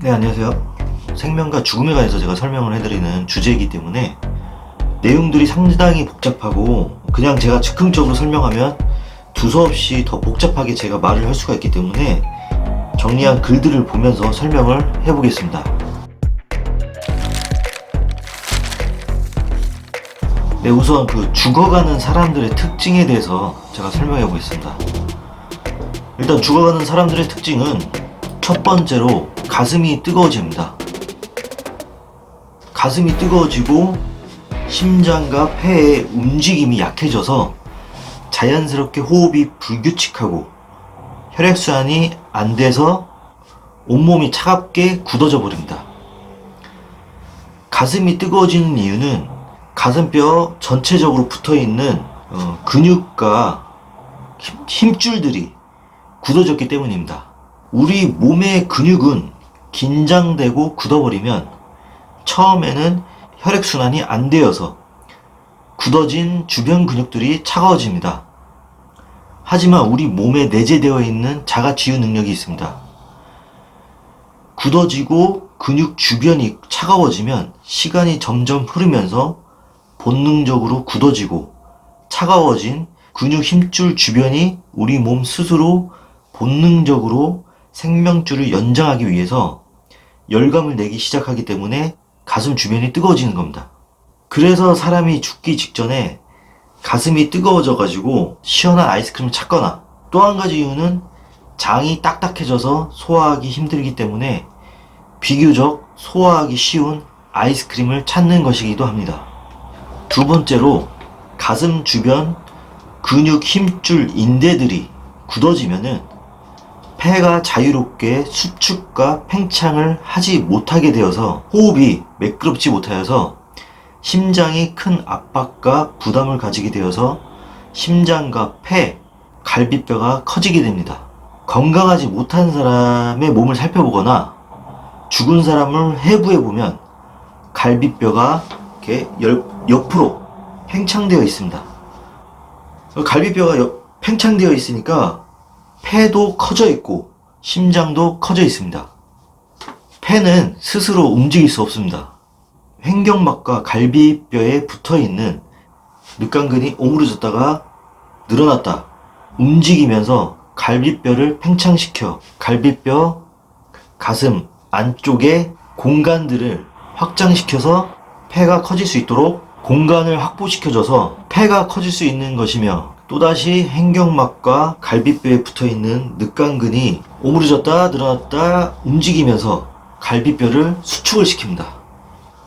네, 안녕하세요. 생명과 죽음에 관해서 제가 설명을 해드리는 주제이기 때문에 내용들이 상당히 복잡하고 그냥 제가 즉흥적으로 설명하면 두서없이 더 복잡하게 제가 말을 할 수가 있기 때문에 정리한 글들을 보면서 설명을 해보겠습니다. 네, 우선 그 죽어가는 사람들의 특징에 대해서 제가 설명해 보겠습니다. 일단 죽어가는 사람들의 특징은 첫 번째로 가슴이 뜨거워집니다. 가슴이 뜨거워지고 심장과 폐의 움직임이 약해져서 자연스럽게 호흡이 불규칙하고 혈액순환이 안 돼서 온몸이 차갑게 굳어져 버립니다. 가슴이 뜨거워지는 이유는 가슴뼈 전체적으로 붙어있는 근육과 힘줄들이 굳어졌기 때문입니다. 우리 몸의 근육은 긴장되고 굳어버리면 처음에는 혈액순환이 안 되어서 굳어진 주변 근육들이 차가워집니다. 하지만 우리 몸에 내재되어 있는 자가치유 능력이 있습니다. 굳어지고 근육 주변이 차가워지면 시간이 점점 흐르면서 본능적으로 굳어지고 차가워진 근육 힘줄 주변이 우리 몸 스스로 본능적으로 생명줄을 연장하기 위해서 열감을 내기 시작하기 때문에 가슴 주변이 뜨거워지는 겁니다. 그래서 사람이 죽기 직전에 가슴이 뜨거워져 가지고 시원한 아이스크림을 찾거나, 또 한 가지 이유는 장이 딱딱해져서 소화하기 힘들기 때문에 비교적 소화하기 쉬운 아이스크림을 찾는 것이기도 합니다. 두 번째로 가슴 주변 근육 힘줄 인대들이 굳어지면은 폐가 자유롭게 수축과 팽창을 하지 못하게 되어서 호흡이 매끄럽지 못하여서 심장이 큰 압박과 부담을 가지게 되어서 심장과 폐, 갈비뼈가 커지게 됩니다. 건강하지 못한 사람의 몸을 살펴보거나 죽은 사람을 해부해보면 갈비뼈가 이렇게 옆으로 팽창되어 있습니다. 갈비뼈가 팽창되어 있으니까 폐도 커져 있고 심장도 커져 있습니다. 폐는 스스로 움직일 수 없습니다. 횡격막과 갈비뼈에 붙어있는 늑간근이 오므려졌다가 늘어났다 움직이면서 갈비뼈를 팽창시켜 갈비뼈 가슴 안쪽의 공간들을 확장시켜서 폐가 커질 수 있도록 공간을 확보시켜줘서 폐가 커질 수 있는 것이며, 또다시 횡격막과 갈비뼈에 붙어있는 늑간근이 오므려졌다 늘어났다 움직이면서 갈비뼈를 수축을 시킵니다.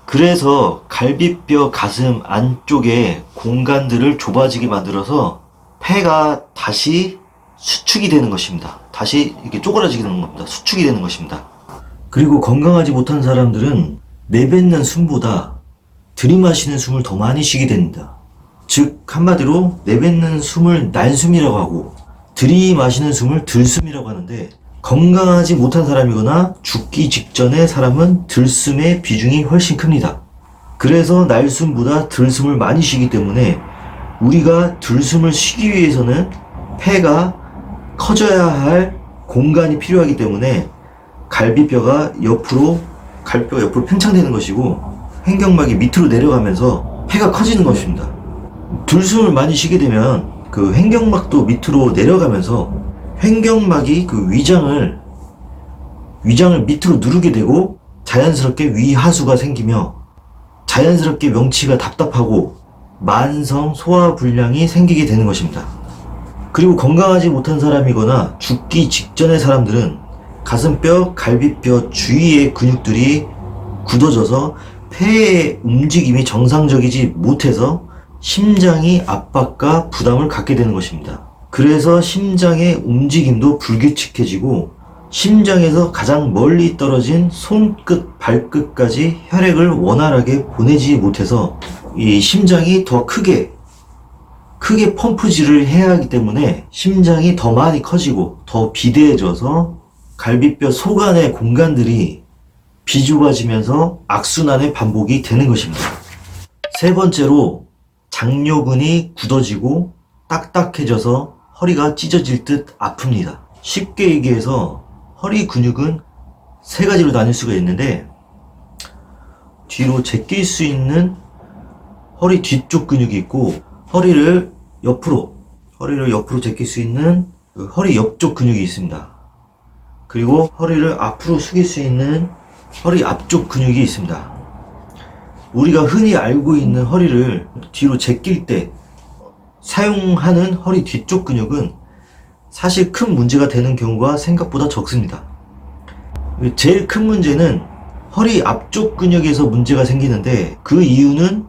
그래서 갈비뼈 가슴 안쪽에 공간들을 좁아지게 만들어서 폐가 다시 수축이 되는 것입니다. 다시 이렇게 쪼그라지게 되는 겁니다. 수축이 되는 것입니다. 그리고 건강하지 못한 사람들은 내뱉는 숨보다 들이마시는 숨을 더 많이 쉬게 됩니다. 즉 한마디로 내뱉는 숨을 난숨이라고 하고 들이마시는 숨을 들숨이라고 하는데, 건강하지 못한 사람이거나 죽기 직전의 사람은 들숨의 비중이 훨씬 큽니다. 그래서 날숨보다 들숨을 많이 쉬기 때문에 우리가 들숨을 쉬기 위해서는 폐가 커져야 할 공간이 필요하기 때문에 갈비뼈가 옆으로 팽창되는 것이고 횡격막이 밑으로 내려가면서 폐가 커지는 것입니다. 들숨을 많이 쉬게 되면 그 횡격막도 밑으로 내려가면서 횡격막이 그 위장을 밑으로 누르게 되고 자연스럽게 위하수가 생기며 자연스럽게 명치가 답답하고 만성 소화불량이 생기게 되는 것입니다. 그리고 건강하지 못한 사람이거나 죽기 직전의 사람들은 가슴뼈, 갈비뼈 주위의 근육들이 굳어져서 폐의 움직임이 정상적이지 못해서 심장이 압박과 부담을 갖게 되는 것입니다. 그래서 심장의 움직임도 불규칙해지고 심장에서 가장 멀리 떨어진 손끝, 발끝까지 혈액을 원활하게 보내지 못해서 이 심장이 더 크게 펌프질을 해야 하기 때문에 심장이 더 많이 커지고 더 비대해져서 갈비뼈 속안의 공간들이 비좁아지면서 악순환의 반복이 되는 것입니다. 세 번째로 장요근이 굳어지고 딱딱해져서 허리가 찢어질 듯 아픕니다. 쉽게 얘기해서 허리 근육은 세 가지로 나뉠 수가 있는데, 뒤로 제낄 수 있는 허리 뒤쪽 근육이 있고, 허리를 옆으로 제낄 수 있는 그 허리 옆쪽 근육이 있습니다. 그리고 허리를 앞으로 숙일 수 있는 허리 앞쪽 근육이 있습니다. 우리가 흔히 알고 있는 허리를 뒤로 제낄 때 사용하는 허리 뒤쪽 근육은 사실 큰 문제가 되는 경우가 생각보다 적습니다. 제일 큰 문제는 허리 앞쪽 근육에서 문제가 생기는데, 그 이유는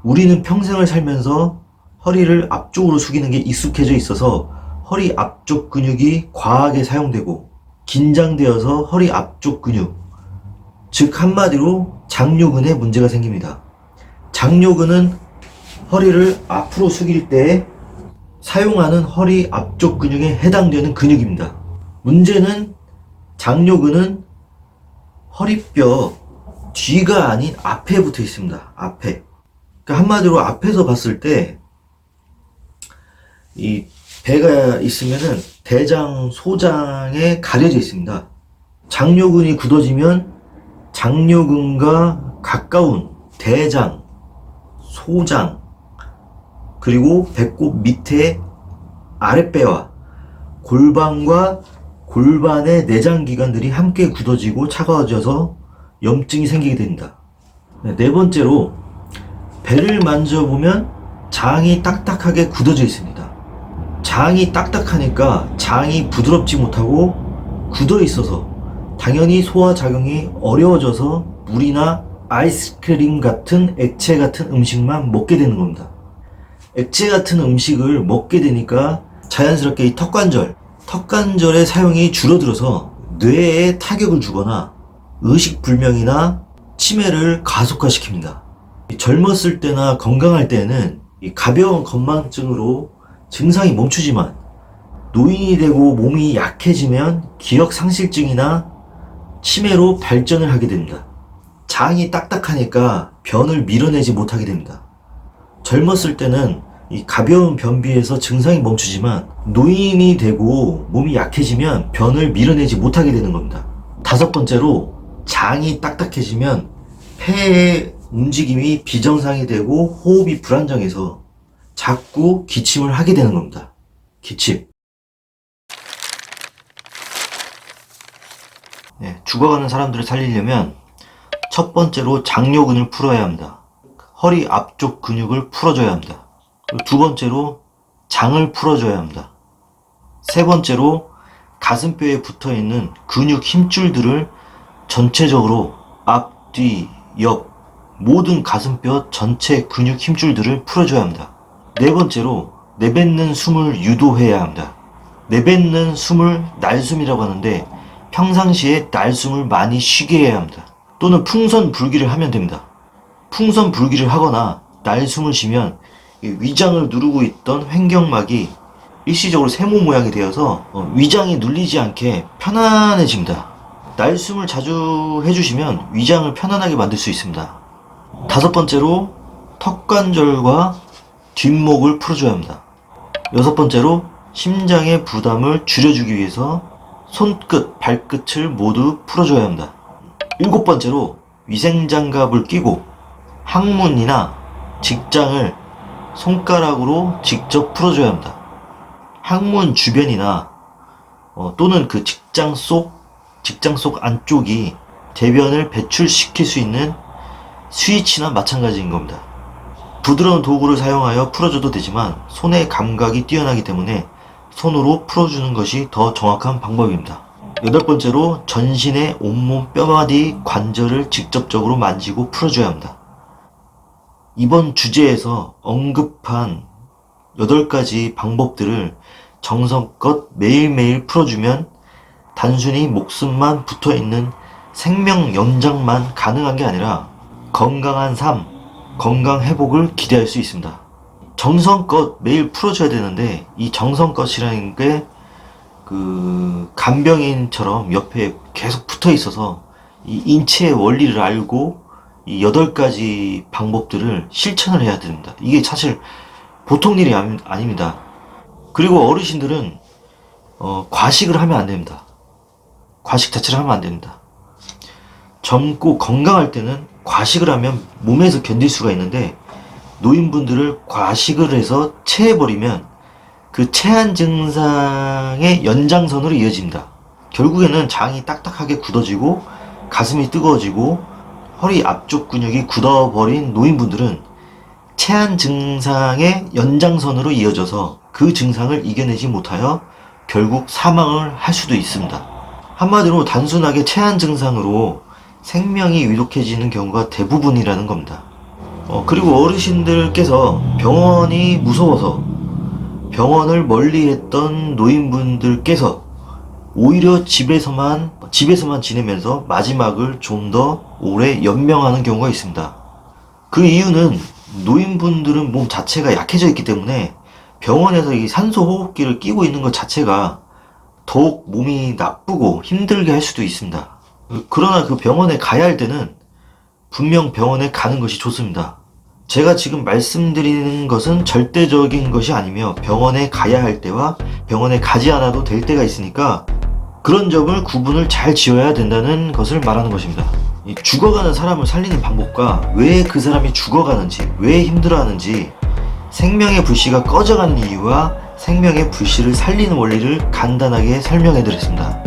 우리는 평생을 살면서 허리를 앞쪽으로 숙이는 게 익숙해져 있어서 허리 앞쪽 근육이 과하게 사용되고 긴장되어서 허리 앞쪽 근육, 즉 한마디로 장요근에 문제가 생깁니다. 장요근은 허리를 앞으로 숙일 때 사용하는 허리 앞쪽 근육에 해당되는 근육입니다. 문제는 장요근은 허리뼈 뒤가 아닌 앞에 붙어 있습니다. 앞에. 그러니까 한마디로 앞에서 봤을 때 이 배가 있으면은 대장, 소장에 가려져 있습니다. 장요근이 굳어지면 장요근과 가까운 대장, 소장, 그리고 배꼽 밑에 아랫배와 골반과 골반의 내장기관들이 함께 굳어지고 차가워져서 염증이 생기게 됩니다. 네 번째로, 배를 만져보면 장이 딱딱하게 굳어져 있습니다. 장이 딱딱하니까 장이 부드럽지 못하고 굳어 있어서 당연히 소화작용이 어려워져서 물이나 아이스크림 같은 액체 같은 음식만 먹게 되는 겁니다. 액체 같은 음식을 먹게 되니까 자연스럽게 이 턱관절의 사용이 줄어들어서 뇌에 타격을 주거나 의식불명이나 치매를 가속화시킵니다. 젊었을 때나 건강할 때는 이 가벼운 건망증으로 증상이 멈추지만, 노인이 되고 몸이 약해지면 기억상실증이나 치매로 발전을 하게 됩니다. 장이 딱딱하니까 변을 밀어내지 못하게 됩니다. 젊었을 때는 이 가벼운 변비에서 증상이 멈추지만, 노인이 되고 몸이 약해지면 변을 밀어내지 못하게 되는 겁니다. 다섯 번째로, 장이 딱딱해지면 폐의 움직임이 비정상이 되고 호흡이 불안정해서 자꾸 기침을 하게 되는 겁니다. 기침. 죽어가는 사람들을 살리려면 첫 번째로 장요근을 풀어야 합니다. 허리 앞쪽 근육을 풀어줘야 합니다. 그리고 두 번째로 장을 풀어줘야 합니다. 세 번째로 가슴뼈에 붙어있는 근육 힘줄들을 전체적으로 앞, 뒤, 옆 모든 가슴뼈 전체 근육 힘줄들을 풀어줘야 합니다. 네 번째로 내뱉는 숨을 유도해야 합니다. 내뱉는 숨을 날숨이라고 하는데, 평상시에 날숨을 많이 쉬게 해야 합니다. 또는 풍선불기를 하면 됩니다. 풍선불기를 하거나 날숨을 쉬면 위장을 누르고 있던 횡격막이 일시적으로 세모 모양이 되어서 위장이 눌리지 않게 편안해집니다. 날숨을 자주 해주시면 위장을 편안하게 만들 수 있습니다. 다섯 번째로 턱관절과 뒷목을 풀어줘야 합니다. 여섯 번째로 심장의 부담을 줄여주기 위해서 손끝, 발끝을 모두 풀어줘야 합니다. 일곱 번째로 위생장갑을 끼고 항문이나 직장을 손가락으로 직접 풀어줘야 합니다. 항문 주변이나 또는 그 직장 속 안쪽이 대변을 배출시킬 수 있는 스위치나 마찬가지인 겁니다. 부드러운 도구를 사용하여 풀어줘도 되지만 손의 감각이 뛰어나기 때문에 손으로 풀어주는 것이 더 정확한 방법입니다. 여덟 번째로 전신의 온몸 뼈마디 관절을 직접적으로 만지고 풀어줘야 합니다. 이번 주제에서 언급한 8가지 방법들을 정성껏 매일매일 풀어주면 단순히 목숨만 붙어있는 생명 연장만 가능한 게 아니라 건강한 삶, 건강 회복을 기대할 수 있습니다. 정성껏 매일 풀어줘야 되는데, 이 정성껏이라는 게 간병인처럼 옆에 계속 붙어 있어서 이 인체의 원리를 알고 이 8가지 방법들을 실천을 해야 됩니다. 이게 사실 보통 일이 아닙니다. 그리고 어르신들은 과식을 하면 안 됩니다. 과식 자체를 하면 안 됩니다. 젊고 건강할 때는 과식을 하면 몸에서 견딜 수가 있는데, 노인분들을 과식을 해서 체해버리면 그 체한 증상의 연장선으로 이어집니다. 결국에는 장이 딱딱하게 굳어지고 가슴이 뜨거워지고 허리 앞쪽 근육이 굳어버린 노인분들은 체한 증상의 연장선으로 이어져서 그 증상을 이겨내지 못하여 결국 사망을 할 수도 있습니다. 한마디로 단순하게 체한 증상으로 생명이 위독해지는 경우가 대부분이라는 겁니다. 그리고 어르신들께서 병원이 무서워서 병원을 멀리했던 노인분들께서 오히려 집에서만 지내면서 마지막을 좀 더 오래 연명하는 경우가 있습니다. 그 이유는 노인분들은 몸 자체가 약해져 있기 때문에 병원에서 이 산소 호흡기를 끼고 있는 것 자체가 더욱 몸이 나쁘고 힘들게 할 수도 있습니다. 그러나 그 병원에 가야 할 때는 분명 병원에 가는 것이 좋습니다. 제가 지금 말씀드리는 것은 절대적인 것이 아니며 병원에 가야 할 때와 병원에 가지 않아도 될 때가 있으니까 그런 점을 구분을 잘 지어야 된다는 것을 말하는 것입니다. 이 죽어가는 사람을 살리는 방법과 왜 그 사람이 죽어가는지, 왜 힘들어하는지, 생명의 불씨가 꺼져가는 이유와 생명의 불씨를 살리는 원리를 간단하게 설명해 드렸습니다.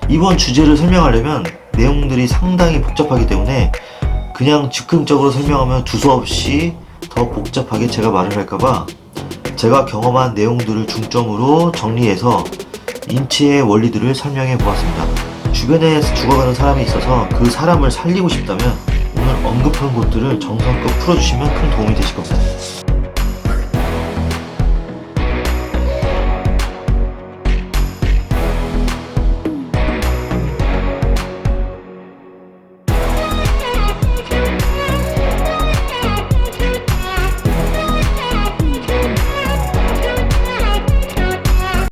이번 주제를 설명하려면 내용들이 상당히 복잡하기 때문에 그냥 즉흥적으로 설명하면 두서없이 더 복잡하게 제가 말을 할까봐 제가 경험한 내용들을 중점으로 정리해서 인체의 원리들을 설명해 보았습니다. 주변에 죽어가는 사람이 있어서 그 사람을 살리고 싶다면 오늘 언급한 것들을 정성껏 풀어주시면 큰 도움이 되실 겁니다.